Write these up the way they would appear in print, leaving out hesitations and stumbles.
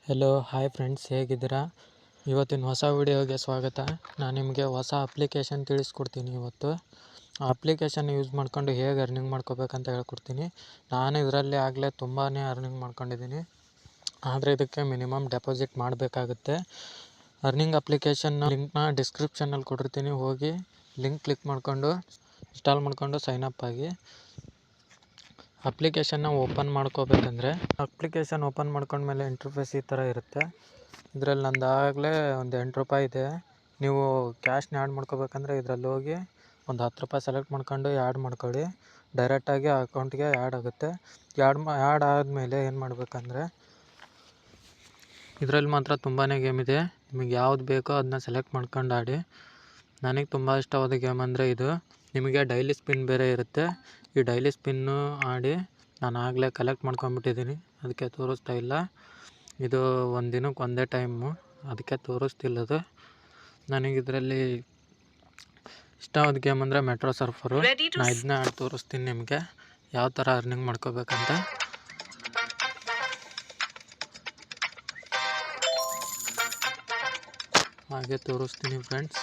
Hello hi friends, ಹೇಗಿದ್ದೀರಾ? ಇವತ್ತಿನ ಹೊಸ ವಿಡಿಯೋಗೆ ಸ್ವಾಗತ. ನಾನು ನಿಮಗೆ ಹೊಸ ಅಪ್ಲಿಕೇಶನ್ ತಿಳಿಸ್ಕೊಡ್ತೀನಿ. ಇವತ್ತು ಆ ಅಪ್ಲಿಕೇಶನ್ ಯೂಸ್ ಮಾಡ್ಕೊಂಡು ಹೇಗೆ ಅರ್ನಿಂಗ್ ಮಾಡ್ಕೋಬೇಕಂತ ಹೇಳ್ಕೊಡ್ತೀನಿ. ನಾನು ಇದರಲ್ಲಿ ಆಗಲೇ ತುಂಬಾ ಅರ್ನಿಂಗ್ ಮಾಡ್ಕೊಂಡಿದ್ದೀನಿ. ಆದರೆ ಇದಕ್ಕೆ ಮಿನಿಮಮ್ ಡೆಪಾಸಿಟ್ ಮಾಡಬೇಕಾಗುತ್ತೆ. ಅರ್ನಿಂಗ್ ಅಪ್ಲಿಕೇಶನ್ ಲಿಂಕ್ನ ಡಿಸ್ಕ್ರಿಪ್ಷನಲ್ಲಿ ಕೊಟ್ಟಿರ್ತೀನಿ. ಹೋಗಿ ಲಿಂಕ್ ಕ್ಲಿಕ್ ಮಾಡಿಕೊಂಡು ಇನ್ಸ್ಟಾಲ್ ಮಾಡಿಕೊಂಡು ಸೈನಪ್ ಆಗಿ. ಅಪ್ಲಿಕೇಶನ್ನ ಓಪನ್ ಮಾಡ್ಕೋಬೇಕಂದ್ರೆ ಅಪ್ಲಿಕೇಶನ್ ಓಪನ್ ಮಾಡ್ಕೊಂಡ್ಮೇಲೆ ಇಂಟರ್ಫೇಸ್ ಈ ಥರ ಇರುತ್ತೆ. ಇದರಲ್ಲಿ ನಂದಾಗಲೇ ಒಂದು ₹8 ಇದೆ. ನೀವು ಕ್ಯಾಶ್ನ ಆ್ಯಡ್ ಮಾಡ್ಕೋಬೇಕಂದ್ರೆ ಇದರಲ್ಲಿ ಹೋಗಿ ಒಂದು ₹10 ಸೆಲೆಕ್ಟ್ ಮಾಡ್ಕೊಂಡು ಆ್ಯಡ್ ಮಾಡ್ಕೊಳ್ಳಿ. ಡೈರೆಕ್ಟಾಗಿ ಅಕೌಂಟ್ಗೆ ಆ್ಯಡ್ ಆಗುತ್ತೆ. ಆ್ಯಡ್ ಆದಮೇಲೆ ಏನು ಮಾಡಬೇಕಂದ್ರೆ ಇದರಲ್ಲಿ ಮಾತ್ರ ತುಂಬಾ ಗೇಮ್ ಇದೆ. ನಿಮಗೆ ಯಾವ್ದು ಬೇಕೋ ಅದನ್ನ ಸೆಲೆಕ್ಟ್ ಮಾಡ್ಕೊಂಡು ಆಡಿ. ನನಗೆ ತುಂಬ ಇಷ್ಟವಾದ ಗೇಮ್ ಅಂದರೆ ಇದು. ನಿಮಗೆ ಡೈಲಿ ಸ್ಪಿನ್ ಬೇರೆ ಇರುತ್ತೆ. ಈ ಡೈಲಿ ಸ್ಪಿನ್ನು ಆಡಿ ನಾನು ಆಗಲೇ ಕಲೆಕ್ಟ್ ಮಾಡ್ಕೊಂಬಿಟ್ಟಿದ್ದೀನಿ, ಅದಕ್ಕೆ ತೋರಿಸ್ತಾ ಇಲ್ಲ. ಇದು ಒಂದು ದಿನಕ್ಕೆ ಒಂದೇ ಟೈಮು, ಅದಕ್ಕೆ ತೋರಿಸ್ತಿಲ್ಲದು. ನನಗಿದರಲ್ಲಿ ಇಷ್ಟವಾದ ಗೇಮ್ ಅಂದರೆ ಮೆಟ್ರೋ ಸರ್ಫರು. ನಾನು ಇದನ್ನ ಆಡಿ ತೋರಿಸ್ತೀನಿ ನಿಮಗೆ ಯಾವ ಥರ ಅರ್ನಿಂಗ್ ಮಾಡ್ಕೋಬೇಕಂತ. ಹಾಗೆ ತೋರಿಸ್ತೀನಿ ಫ್ರೆಂಡ್ಸ್.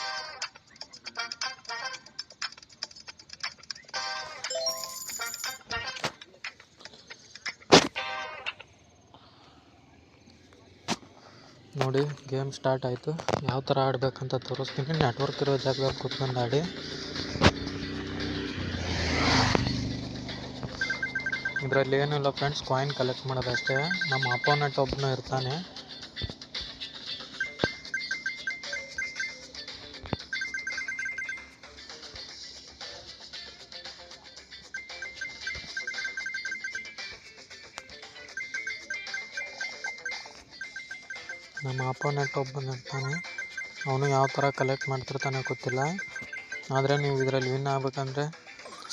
ನೋಡಿ, ಗೇಮ್ ಸ್ಟಾರ್ಟ್ ಆಯಿತು. ಯಾವ ಥರ ಆಡಬೇಕಂತ ತೋರಿಸ್ತೀನಿ. ನೆಟ್ವರ್ಕ್ ಇರೋ ಜಾಗದಲ್ಲಿ ಕೂತ್ಕೊಂಡು ಆಡಿ. ಇದರಲ್ಲಿ ಏನಿಲ್ಲ ಫ್ರೆಂಡ್ಸ್, ಕಾಯಿನ್ ಕಲೆಕ್ಟ್ ಮಾಡೋದಷ್ಟೇ. ನಮ್ಮ ಅಪೋನೆಂಟ್ ಒಬ್ಬನು ಇರ್ತಾನೆ. ಅವನು ಯಾವ ಥರ ಕಲೆಕ್ಟ್ ಮಾಡ್ತಿರ್ತಾನೆ ಗೊತ್ತಿಲ್ಲ. ಆದರೆ ನೀವು ಇದರಲ್ಲಿ ವಿನ್ ಆಗಬೇಕಂದ್ರೆ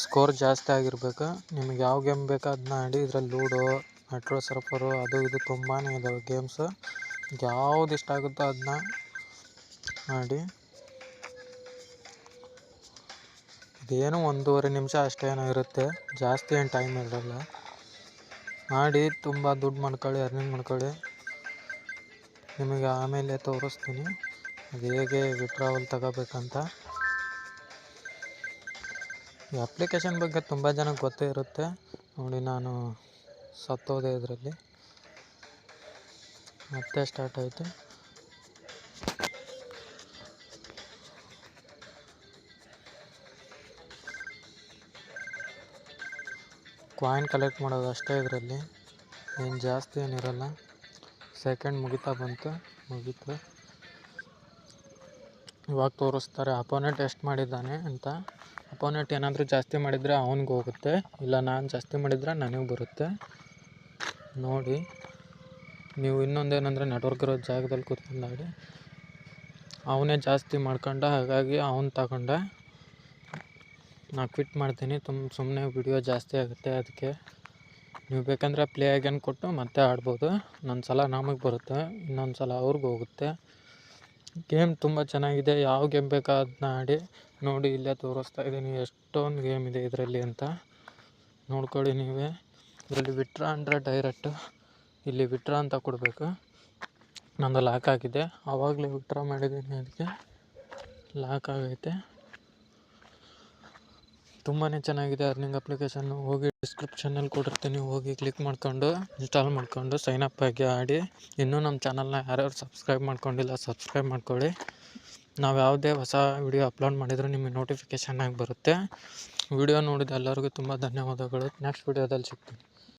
ಸ್ಕೋರ್ ಜಾಸ್ತಿ ಆಗಿರಬೇಕು. ನಿಮಗೆ ಯಾವ ಗೇಮ್ ಬೇಕೋ ಅದನ್ನ ಆಡಿ. ಇದರಲ್ಲಿ ಲೂಡೋ, ಮೆಟ್ರೋ ಸರ್ಫರು, ಅದು ಇದು ತುಂಬಾ ಇದಾವೆ ಗೇಮ್ಸು. ಯಾವ್ದು ಇಷ್ಟ ಆಗುತ್ತೋ ಅದನ್ನ ಆಡಿ. ಇದೇನು 1.5 ನಿಮಿಷ ಅಷ್ಟೇ ಏನೋ ಇರುತ್ತೆ, ಜಾಸ್ತಿ ಏನು ಟೈಮ್ ಇರಲ್ಲ. ಆಡಿ ತುಂಬ ದುಡ್ಡು ಮಾಡ್ಕೊಳ್ಳಿ, ಅರ್ನಿಂಗ್ ಮಾಡ್ಕೊಳ್ಳಿ. ನಿಮಗೆ ಆಮೇಲೆ ತೋರಿಸ್ತೀನಿ ಅದು ಹೇಗೆ ವಿಡ್ರಾವಲ್ ತಗೋಬೇಕಂತ. ಈ ಅಪ್ಲಿಕೇಶನ್ ಬಗ್ಗೆ ತುಂಬ ಜನಕ್ಕೆ ಗೊತ್ತೇ ಇರುತ್ತೆ. ನೋಡಿ, ನಾನು ಸತ್ತೋದೆ ಇದರಲ್ಲಿ. ಮತ್ತೆ ಸ್ಟಾರ್ಟ್ ಆಯಿತು. ಕಾಯಿನ್ ಕಲೆಕ್ಟ್ ಮಾಡೋದು ಅಷ್ಟೇ ಇದರಲ್ಲಿ, ಏನು ಜಾಸ್ತಿ ಏನಿರಲ್ಲ. ಸೆಕೆಂಡ್ ಮುಗೀತು. ಇವಾಗ ತೋರಿಸ್ತಾರೆ ಅಪೋನೆಂಟ್ ಎಷ್ಟು ಮಾಡಿದ್ದಾನೆ ಅಂತ. ಅಪೋನೆಂಟ್ ಏನಾದರೂ ಜಾಸ್ತಿ ಮಾಡಿದರೆ ಅವನಿಗೆ ಹೋಗುತ್ತೆ, ಇಲ್ಲ ನಾನು ಜಾಸ್ತಿ ಮಾಡಿದರೆ ನನಗೆ ಬರುತ್ತೆ. ನೋಡಿ, ನೀವು ಇನ್ನೊಂದೇನೆಂದರೆ ನೆಟ್ವರ್ಕ್ ಇರೋ ಜಾಗದಲ್ಲಿ ಕೂತ್ಕೊಂಡು ಆಡಿ. ಅವನೇ ಜಾಸ್ತಿ ಮಾಡ್ಕೊಂಡ, ಹಾಗಾಗಿ ಅವನು ತಗೊಂಡ. ನಾನು ಕ್ವಿಟ್ ಮಾಡ್ತೀನಿ. ಸುಮ್ಮನೆ ವಿಡಿಯೋ ಜಾಸ್ತಿ ಆಗುತ್ತೆ, ಅದಕ್ಕೆ. ನೀವು ಬೇಕಂದರೆ ಪ್ಲೇ ಅಗೇನ್ ಕೊಟ್ಟು ಮತ್ತೆ ಆಡ್ಬೋದು. ಒಂದು ಸಲ ನಮಗೆ ಬರುತ್ತೆ, ಇನ್ನೊಂದು ಸಲ ಅವ್ರಿಗೆ ಹೋಗುತ್ತೆ. ಗೇಮ್ ತುಂಬ ಚೆನ್ನಾಗಿದೆ. ಯಾವ ಗೇಮ್ ಬೇಕೋ ಅದನ್ನ ಆಡಿ. ನೋಡಿ, ಇಲ್ಲೇ ತೋರಿಸ್ತಾ ಇದ್ದೀನಿ ಎಷ್ಟೊಂದು ಗೇಮ್ ಇದೆ ಇದರಲ್ಲಿ ಅಂತ. ನೋಡ್ಕೊಳ್ಳಿ ನೀವೇ. ಇದರಲ್ಲಿ ವಿಡ್ರಾ ಅಂದರೆ ಡೈರೆಕ್ಟು ಇಲ್ಲಿ ವಿಡ್ರಾ ಅಂತ ಕೊಡಬೇಕು. ನಂದು ಲಾಕ್ ಆಗಿದೆ, ಆವಾಗಲೇ ವಿಡ್ರಾ ಮಾಡಿದ್ದೀನಿ, ಅದಕ್ಕೆ ಲಾಕ್ ಆಗೈತೆ. ತುಂಬಾ ಚೆನ್ನಾಗಿದೆ ಅರ್ನಿಂಗ್ ಅಪ್ಲಿಕೇಶನ್ನು. ಹೋಗಿ ಡಿಸ್ಕ್ರಿಪ್ಷನಲ್ಲಿ ಕೊಟ್ಟಿರ್ತೀನಿ, ಹೋಗಿ ಕ್ಲಿಕ್ ಮಾಡ್ಕೊಂಡು ಇನ್ಸ್ಟಾಲ್ ಮಾಡ್ಕೊಂಡು ಸೈನಪ್ ಆಗಿ ಆಡಿ. ಇನ್ನೂ ನಮ್ಮ ಚಾನಲ್ನ ಯಾರ್ಯಾರು ಸಬ್ಸ್ಕ್ರೈಬ್ ಮಾಡ್ಕೊಂಡಿಲ್ಲ ಸಬ್ಸ್ಕ್ರೈಬ್ ಮಾಡ್ಕೊಳ್ಳಿ. ನಾವು ಯಾವುದೇ ಹೊಸ ವಿಡಿಯೋ ಅಪ್ಲೋಡ್ ಮಾಡಿದರೂ ನಿಮಗೆ ನೋಟಿಫಿಕೇಷನ್ ಆಗಿ ಬರುತ್ತೆ. ವಿಡಿಯೋ ನೋಡಿದ ಎಲ್ಲರಿಗೂ ತುಂಬ ಧನ್ಯವಾದಗಳು. ನೆಕ್ಸ್ಟ್ ವಿಡಿಯೋದಲ್ಲಿ ಸಿಗ್ತೀನಿ.